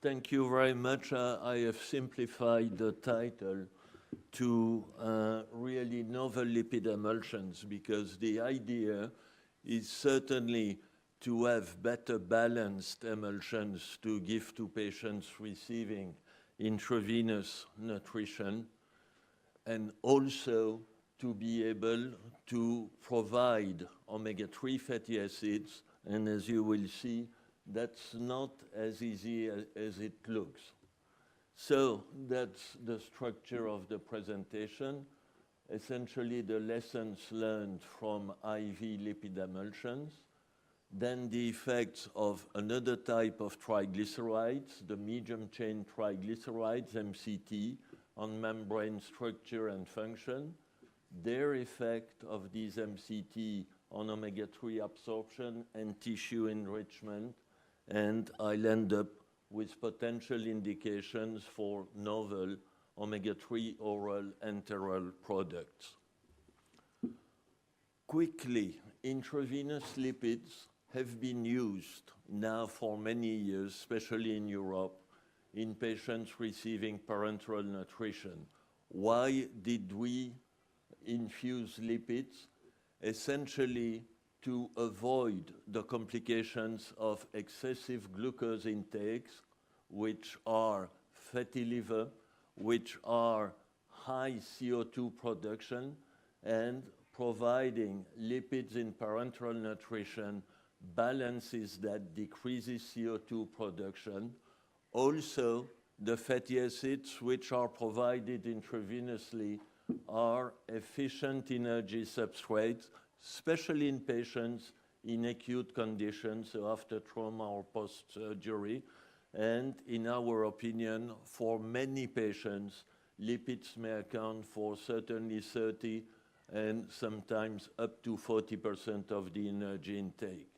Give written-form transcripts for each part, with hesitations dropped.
Thank you very much. I have simplified the title to really novel lipid emulsions because the idea is certainly to have better balanced emulsions to give to patients receiving intravenous nutrition, and also to be able to provide omega-3 fatty acids. And as you will see, that's not as easy as it looks. So that's the structure of the presentation. Essentially, the lessons learned from IV lipid emulsions, then the effects of another type of triglycerides, the medium-chain triglycerides, MCT, on membrane structure and function, their effect of these MCT on omega-3 absorption and tissue enrichment, and I'll end up with potential indications for novel omega-3 oral enteral products. Quickly, intravenous lipids have been used now for many years, especially in Europe, in patients receiving parenteral nutrition. Why did we infuse lipids? Essentially, to avoid the complications of excessive glucose intakes, which are fatty liver, which are high CO2 production, and providing lipids in parenteral nutrition balances that, decreases CO2 production. Also, the fatty acids which are provided intravenously are efficient energy substrates, especially in patients in acute conditions, so after trauma or post-surgery. And in our opinion, for many patients, lipids may account for certainly 30 and sometimes up to 40% of the energy intake.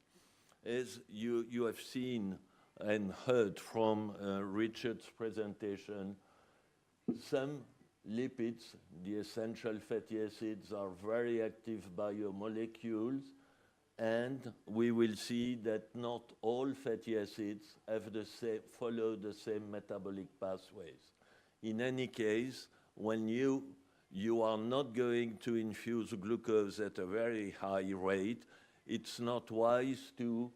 As you have seen and heard from Richard's presentation, some lipids, the essential fatty acids, are very active biomolecules, and we will see that not all fatty acids have follow the same metabolic pathways. In any case, when you are not going to infuse glucose at a very high rate, it's not wise to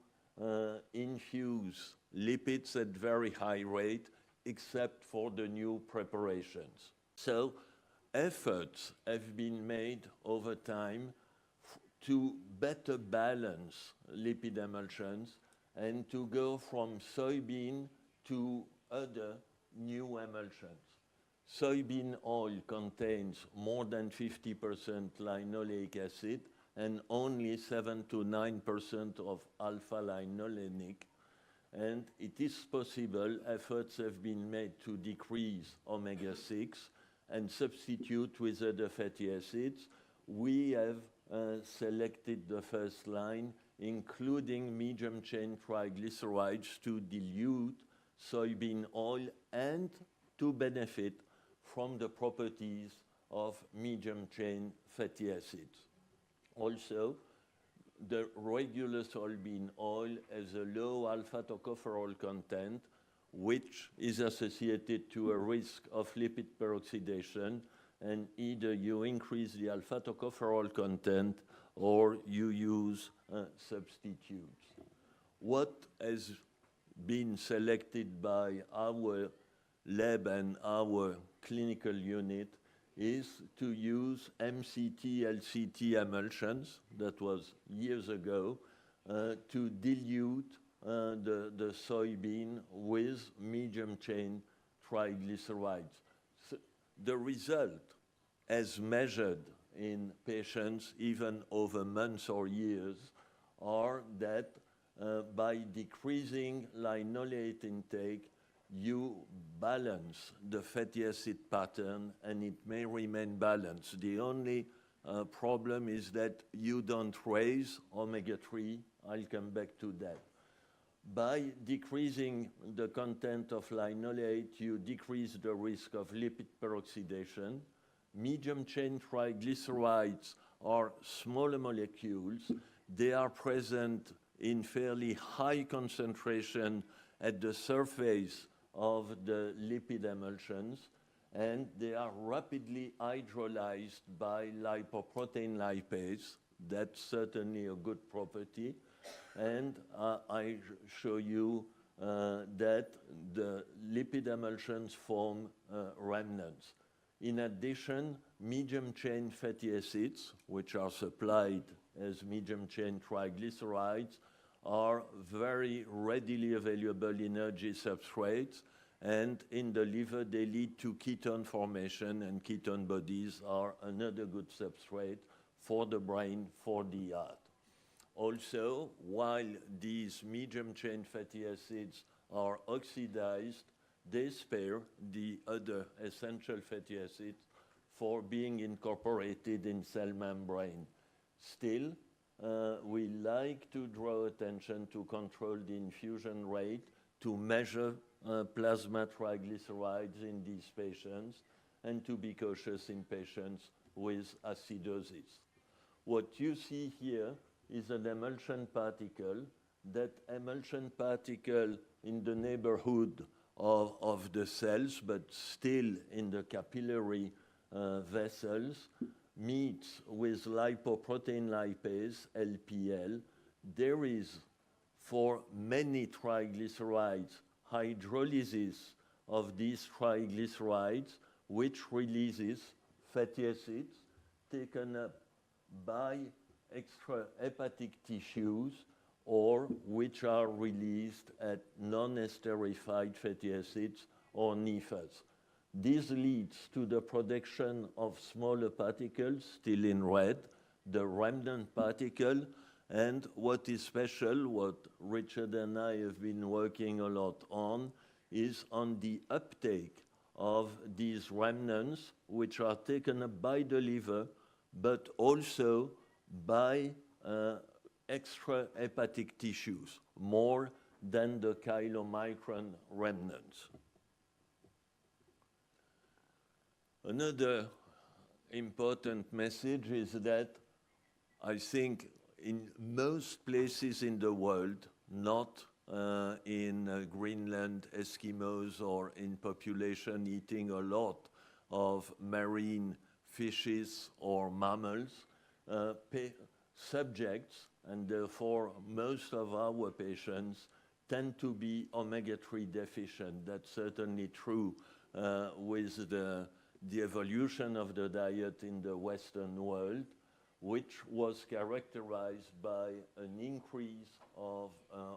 infuse lipids at very high rate, except for the new preparations. So efforts have been made over time to better balance lipid emulsions and to go from soybean to other new emulsions. Soybean oil contains more than 50% linoleic acid and only 7 to 9% of alpha-linolenic. And it is possible, efforts have been made to decrease omega-6 and substitute with other fatty acids. We have selected the first line, including medium-chain triglycerides, to dilute soybean oil and to benefit from the properties of medium-chain fatty acids. Also, the regular soybean oil has a low alpha-tocopherol content, which is associated to a risk of lipid peroxidation, and either you increase the alpha-tocopherol content or you use substitutes. What has been selected by our lab and our clinical unit is to use MCT-LCT emulsions, that was years ago, to dilute the soybean with medium-chain triglycerides. So the result, as measured in patients even over months or years, are that by decreasing linoleic intake, you balance the fatty acid pattern and it may remain balanced. The only problem is that you don't raise omega-3. I'll come back to that. By decreasing the content of linoleic, you decrease the risk of lipid peroxidation. Medium-chain triglycerides are smaller molecules. They are present in fairly high concentration at the surface of the lipid emulsions, and they are rapidly hydrolyzed by lipoprotein lipase. That's certainly a good property. And I show you that the lipid emulsions form remnants. In addition, medium-chain fatty acids, which are supplied as medium-chain triglycerides, are very readily available energy substrates, and in the liver they lead to ketone formation, and ketone bodies are another good substrate for the brain, for the heart. Also, while these medium-chain fatty acids are oxidized, they spare the other essential fatty acids for being incorporated in cell membrane. Still, we like to draw attention to control the infusion rate, to measure plasma triglycerides in these patients, and to be cautious in patients with acidosis. What you see here is an emulsion particle. That emulsion particle in the neighborhood of the cells, but still in the capillary vessels, meets with lipoprotein lipase, LPL. There is, for many triglycerides, hydrolysis of these triglycerides, which releases fatty acids taken up by extrahepatic tissues, or which are released at non-esterified fatty acids, or NEFAs. This leads to the production of smaller particles, still in red, the remnant particle, and what is special, what Richard and I have been working a lot on, is on the uptake of these remnants, which are taken up by the liver, but also by extrahepatic tissues, more than the chylomicron remnants. Another important message is that I think in most places in the world, not in Greenland, Eskimos, or in population eating a lot of marine fishes or mammals, subjects, and therefore most of our patients, tend to be omega-3 deficient. That's certainly true with the evolution of the diet in the Western world, which was characterized by an increase of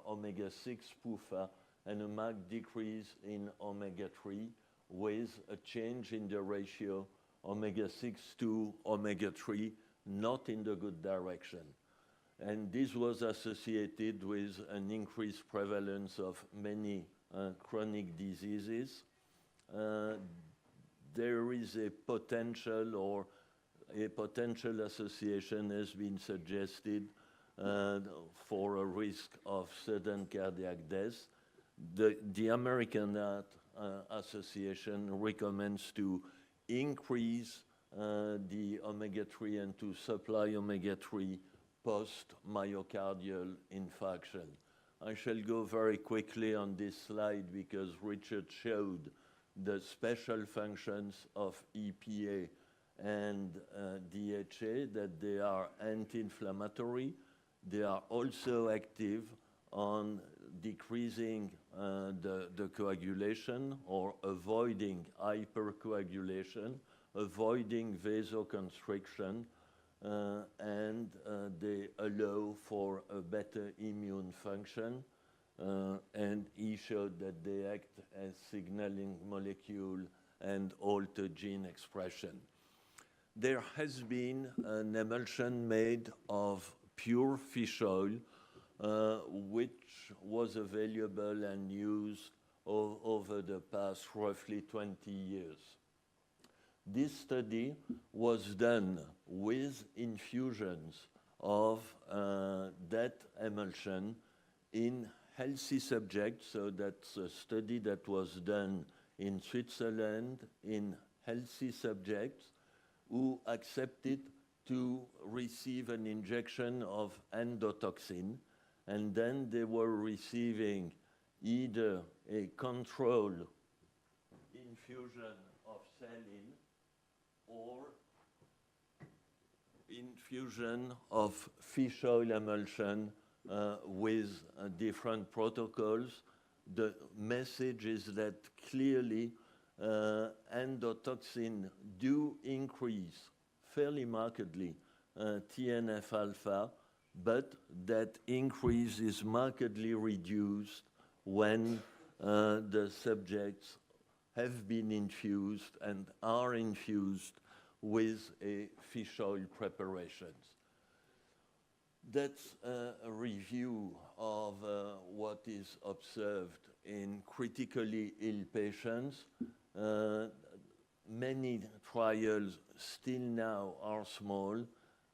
omega-6 PUFA and a marked decrease in omega-3, with a change in the ratio omega-6 to omega-3, not in the good direction. And this was associated with an increased prevalence of many chronic diseases. There is a potential association has been suggested for a risk of sudden cardiac death. The American Heart Association recommends to increase the omega-3 and to supply omega-3 post-myocardial infarction. I shall go very quickly on this slide because Richard showed the special functions of EPA and DHA, that they are anti-inflammatory. They are also active on decreasing the coagulation or avoiding hypercoagulation, avoiding vasoconstriction, and they allow for a better immune function. And he showed that they act as signaling molecule and alter gene expression. There has been an emulsion made of pure fish oil, which was available and used over the past roughly 20 years. This study was done with infusions of that emulsion in healthy subjects, so that's a study that was done in Switzerland in healthy subjects who accepted to receive an injection of endotoxin, and then they were receiving either a control infusion of saline or infusion of fish oil emulsion with different protocols. The message is that clearly endotoxin do increase fairly markedly TNF-alpha, but that increase is markedly reduced when the subjects have been infused and are infused with a fish oil preparations. That's a review of what is observed in critically ill patients. Many trials still now are small.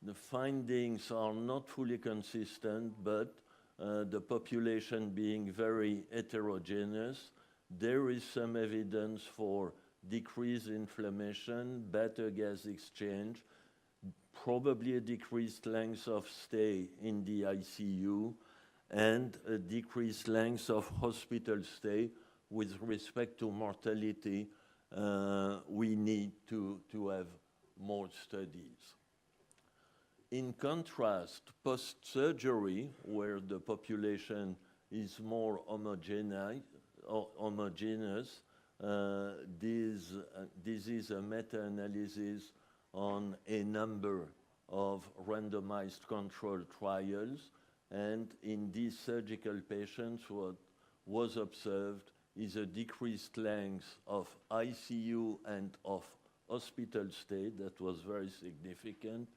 The findings are not fully consistent, but the population being very heterogeneous, there is some evidence for decreased inflammation, better gas exchange, probably a decreased length of stay in the ICU, and a decreased length of hospital stay. With respect to mortality, we need to have more studies. In contrast, post-surgery, where the population is more homogeneous, this is a meta-analysis on a number of randomized controlled trials, and in these surgical patients, what was observed is a decreased length of ICU and of hospital stay that was very significant,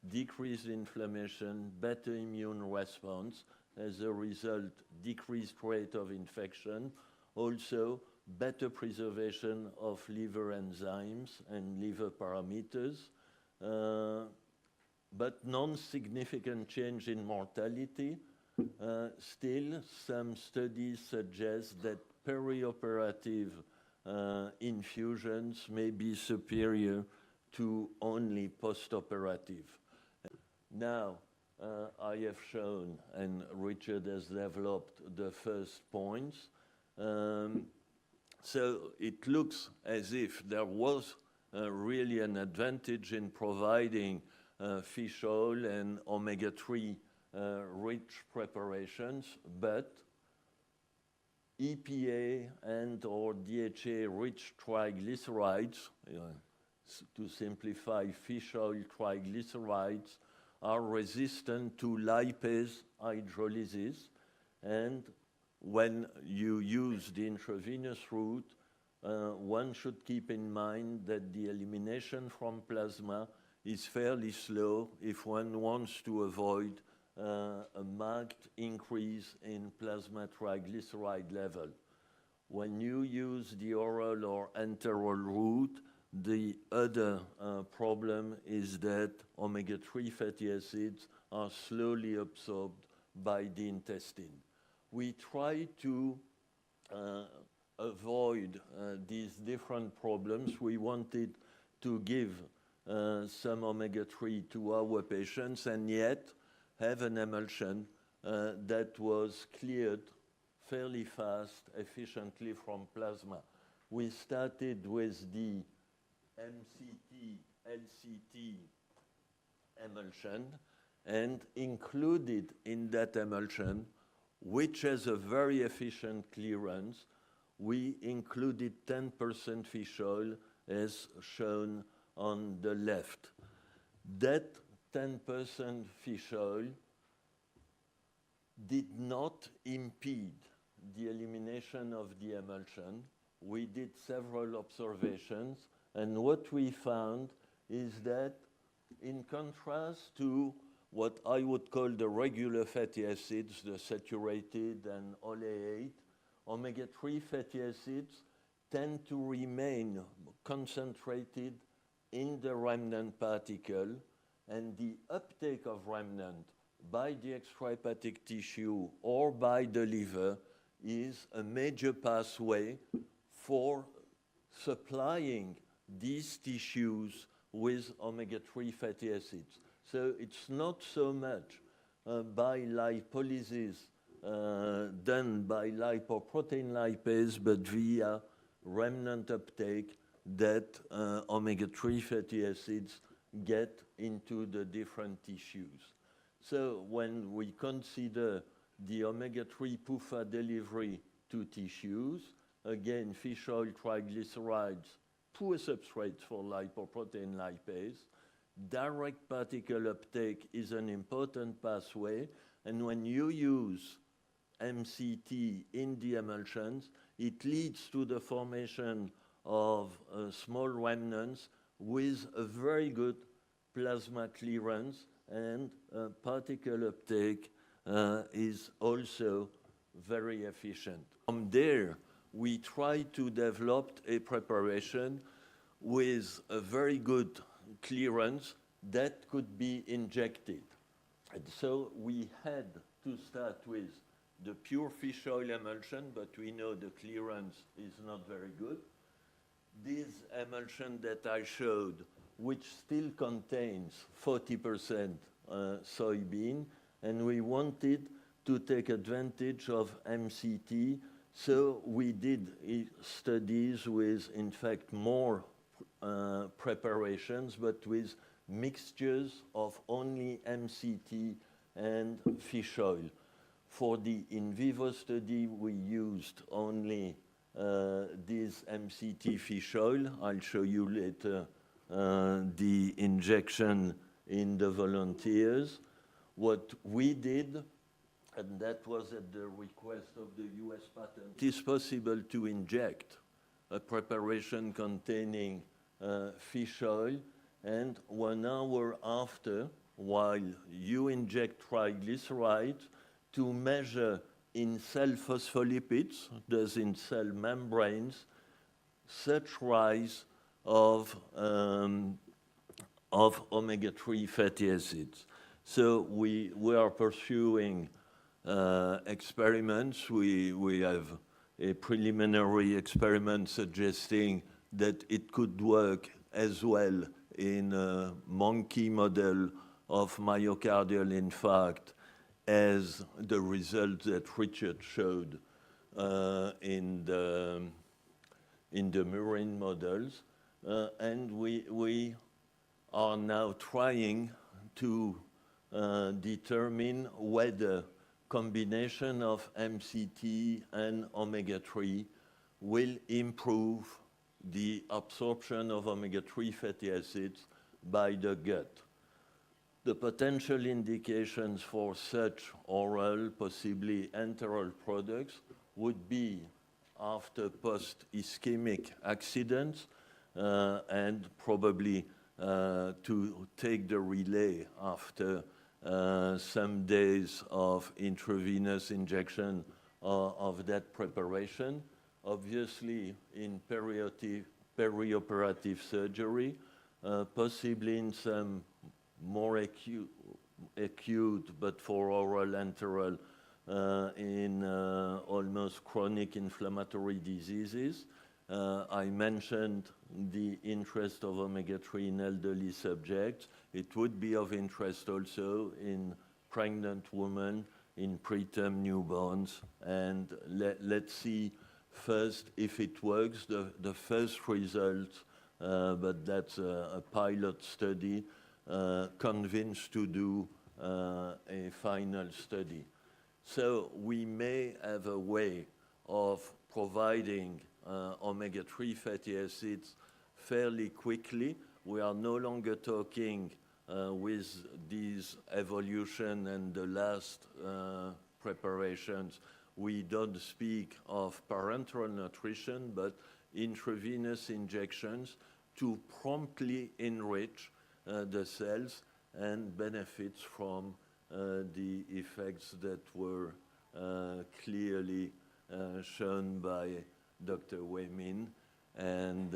decreased inflammation, better immune response, as a result, decreased rate of infection, also better preservation of liver enzymes and liver parameters, but non-significant change in mortality. Still, some studies suggest that perioperative infusions may be superior to only postoperative. Now, I have shown, and Richard has developed the first points. So it looks as if there was really an advantage in providing fish oil and omega-3 rich preparations, but EPA and or DHA rich triglycerides, to simplify, fish oil triglycerides, are resistant to lipase hydrolysis, and when you use the intravenous route, one should keep in mind that the elimination from plasma is fairly slow if one wants to avoid a marked increase in plasma triglyceride level. When you use the oral or enteral route, the other problem is that omega-3 fatty acids are slowly absorbed by the intestine. We try to avoid these different problems. We wanted to give some omega-3 to our patients and yet have an emulsion that was cleared fairly fast, efficiently from plasma. We started with the MCT, LCT emulsion and included in that emulsion, which has a very efficient clearance, we included 10% fish oil as shown on the left. That 10% fish oil did not impede the elimination of the emulsion. We did several observations, and what we found is that in contrast to what I would call the regular fatty acids, the saturated and oleate, omega-3 fatty acids tend to remain concentrated in the remnant particle, and the uptake of remnant by the extrahepatic tissue or by the liver is a major pathway for supplying these tissues with omega-3 fatty acids. So it's not so much by lipolysis done by lipoprotein lipase, but via remnant uptake that omega-3 fatty acids get into the different tissues. So when we consider the omega-3 PUFA delivery to tissues, again, fish oil triglycerides, poor substrates for lipoprotein lipase, direct particle uptake is an important pathway, and when you use MCT in the emulsions, it leads to the formation of small remnants with a very good plasma clearance, and particle uptake is also very efficient. From there, we try to develop a preparation with a very good clearance that could be injected. And so we had to start with the pure fish oil emulsion, but we know the clearance is not very good. This emulsion that I showed, which still contains 40% soybean, and we wanted to take advantage of MCT, so we did studies with, in fact, more preparations, but with mixtures of only MCT and fish oil. For the in vivo study, we used only this MCT fish oil. I'll show you later the injection in the volunteers. What we did, and that was at the request of the US patent, it is possible to inject a preparation containing fish oil, and 1 hour after, while you inject triglycerides, to measure in cell phospholipids, thus in cell membranes, such rise of omega-3 fatty acids. So we are pursuing experiments. We have a preliminary experiment suggesting that it could work as well in a monkey model of myocardial infarct as the results that Richard showed in the murine models. And we are now trying to determine whether combination of MCT and omega-3 will improve the absorption of omega-3 fatty acids by the gut. The potential indications for such oral, possibly enteral products would be after post-ischemic accidents and probably to take the relay after some days of intravenous injection of that preparation. Obviously, in perioperative surgery, possibly in some more acute, but for oral enteral, in almost chronic inflammatory diseases. I mentioned the interest of omega-3 in elderly subjects. It would be of interest also in pregnant women, in preterm newborns, and let's see first if it works. The first result, but that's a pilot study, convinced to do a final study. So we may have a way of providing omega-3 fatty acids fairly quickly. We are no longer talking with these evolution and the last preparations. We don't speak of parenteral nutrition, but intravenous injections to promptly enrich the cells and benefits from the effects that were clearly shown by Dr. Wei Min and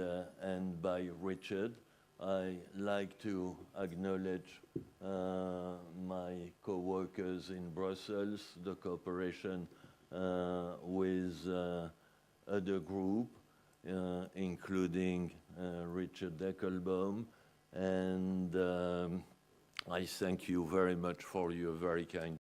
by Richard. I like to acknowledge my co-workers in Brussels, the cooperation with other group, including Richard Deckelbaum, and I thank you very much for your very kind